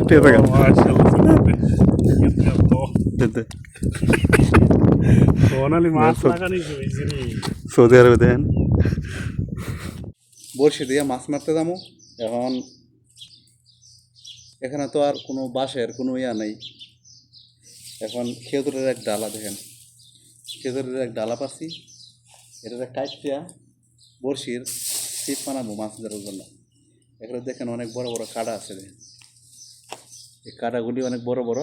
ছুটে থাকে সৌদি আরবে দেখেন বড়শি দিয়ে মাছ মারতে যাবো এখন। এখানে তো আর কোনো বাঁশের কোনো ইয়া নেই। এখন খেজুরের এক ডালা দেখেন, খেজুরের এক ডালা পাচ্ছি, এটার কাইটিয়া বড়শির ছিপ বানাবো মাছ ধরার জন্য। এখানে দেখেন অনেক বড় বড় কাঁটা আছে, দেখেন এই কাঁটাগুলি অনেক বড় বড়,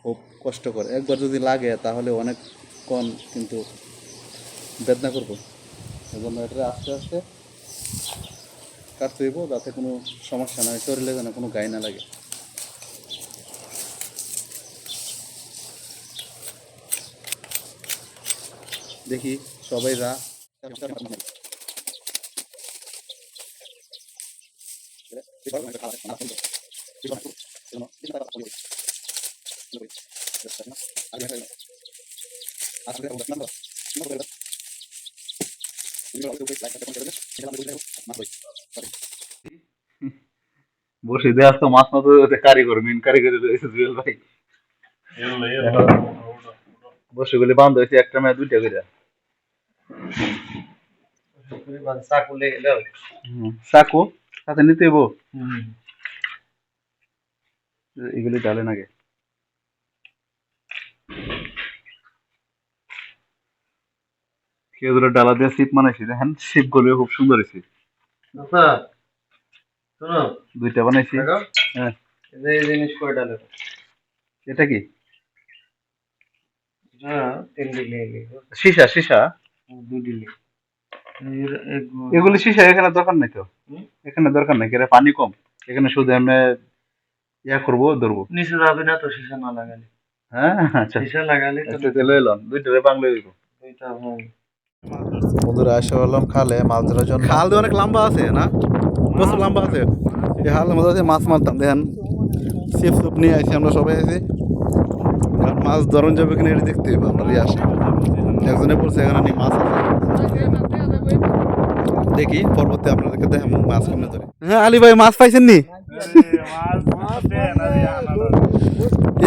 খুব কষ্ট করে। একবার যদি লাগে তাহলে অনেক কম কিন্তু বেদনা করবো। এই জন্য এটা আস্তে আস্তে কাটতে হইব যাতে কোনো সমস্যা না হয়, শরীরে যেন কোনো গায়ে না লাগে। দেখি সবাই রা বসে দেওয়া তো মাছ মতো কারিগর, মেন কারিগর রয়েছে জুয়েল ভাই। বসে গুলি বান্ধ হয়েছে একটা মেয়ে দুইটা করে চাকু সাথে নিতে হইব। এগুলি ডালে নাগে খেজুরের ডালা দিয়ে ছিপ বানাইছি, দেখেন ছিপ গুলো খুব সুন্দর হয়েছে। দুইটা বানাইছি। হ্যাঁ জিনিস কয় ডালের এটা কি সীসা? সীসা এগুলি সীসা এখানে দরকার নাই তো, এখানে দরকার নাই, এখানে পানি কম, এখানে শুধু আমরা ইয়া করবো ধরবো। নিচে যাবে না তো সীসা না লাগালে? হ্যাঁ আচ্ছা সীসা লাগালে তো লইলাম দুইটা বাংলা হইব। বন্ধুরা আসা হলাম খালে মাছ ধরার জন্য। খাল অনেক লম্বা আছে না, প্রচুর লম্বা আছে। এই হালের মধ্যে আছে মাছ মারতাম, দেখেন সিপ সুপ নিয়ে আসি আমরা সবাই আছি। মাছ ধরন যাবে কিনা এটা দেখতে হবে, আমরা আসি একজনে বলছে এখানে নাকি মাছ আছে। দেখি পরবর্তী আপনাদেরকে দেখেন মাছ কেমনে ধরে। হ্যাঁ আলী ভাই মাছ পাইছেন নি?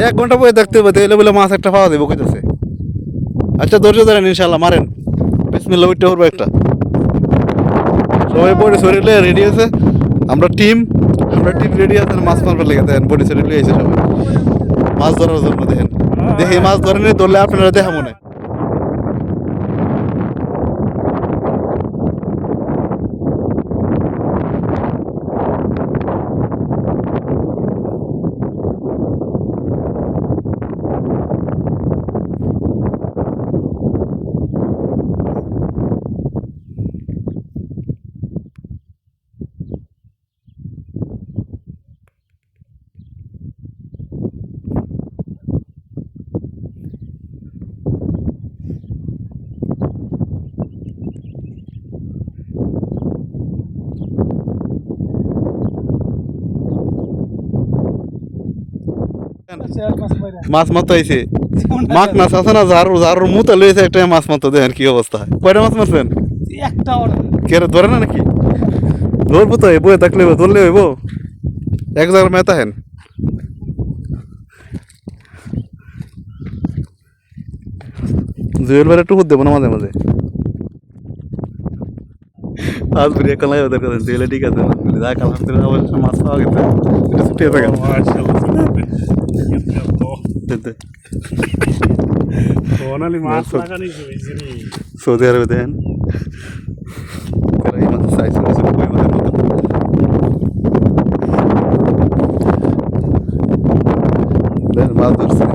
1 ঘন্টা পরে দেখতে হবে, এলে বলে মাছ একটা পাওয়া যাবে কইতেছে। আচ্ছা ধৈর্য ধরেন, ইনশাল্লাহ মারেন, বিসমিল্লাহ উঠতে করবো একটা। সবাই বডি শরীরে রেডি আছে, আমরা টিম রেডি আছেন মাছ মারবার লেগে। দেখেন বডি শরীরে এসে সবাই মাছ ধরার জন্য। দেখেন দেখি মাছ ধরেনি, ধরলে আপনারা দেখা মনে। মাছ মারতে আইছে, মাছ না আছে না, ঝাড়ুর মুতা লইছে একটা মাছ মারতে। দেখেন কি অবস্থা, কয়টা মাছ মারছেন? কে ধরে না নাকি? ধরবো তো, বয়ে থাকলে ধরলে হইব। এক জায়গার মেতা হেন জুয়েল বারে টুকুর দেবো না মাঝে মাঝে। আজ বুড়িয়া কালাই ওদের কথা জুয়েলে ঠিক আছে যাক, আলহামদুলিল্লাহ অবশ্য মাছ পাওয়া গেছে। এটা ছুটিয়ে থাকে সৌদি আরবে দেখেন মাছ ধরছে।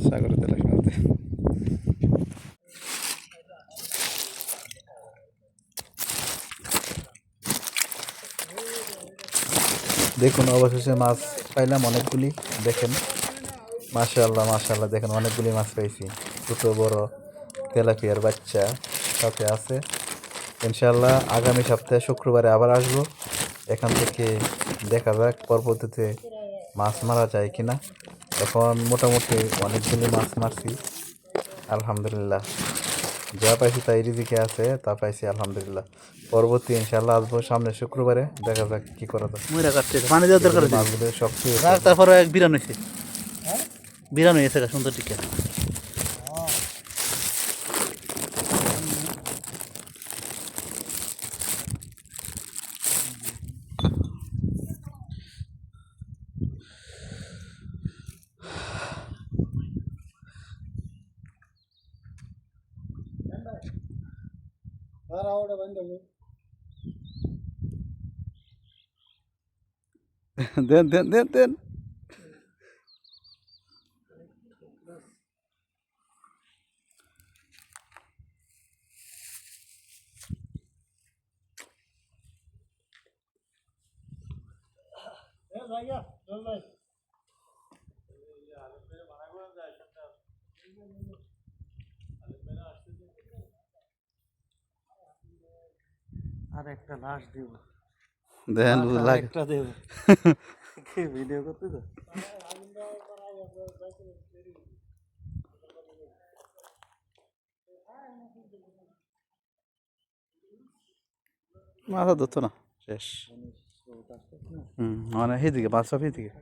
সাগরে তেলা খেলাতে দেখুন অবশেষে মাছ পাইলাম অনেকগুলি। দেখেন মাশাআল্লাহ মাশাআল্লাহ, দেখেন অনেকগুলি মাছ পাইছি, ছোট বড় তেলাপিয়ার বাচ্চা সাথে আছে। ইনশাআল্লাহ আগামী সপ্তাহে শুক্রবারে আবার আসবো। এখান থেকে দেখা যাক পরবর্তীতে মাছ মারা যায় কিনা। এখন মোটামুটি অনেকগুলি মাছ মারছি আলহামদুলিল্লাহ। যা পাইছি তাই রিজিকে আছে, তা পাইছি আলহামদুলিল্লাহ। পরবর্তী ইনশাল্লাহ আসবো সামনে শুক্রবারে, দেখা যাক কি করা যায়। ময়রা কাটছে পানি দেওয়ার দরকার হয়েছে মাছগুলো সব খেয়ে রাখ, তারপরে এক বিরান হয়েছে, বিরান হয়েছে সুন্দর টিকা। দেন দেন দেন দেন। আর একটা লাশ দিব, দেন লাগ একটা দেব, ভিডিও করতে তো। মাথা ধরতো না, শেষ। মানে সেইদিকে মাছ সব এইদিকে।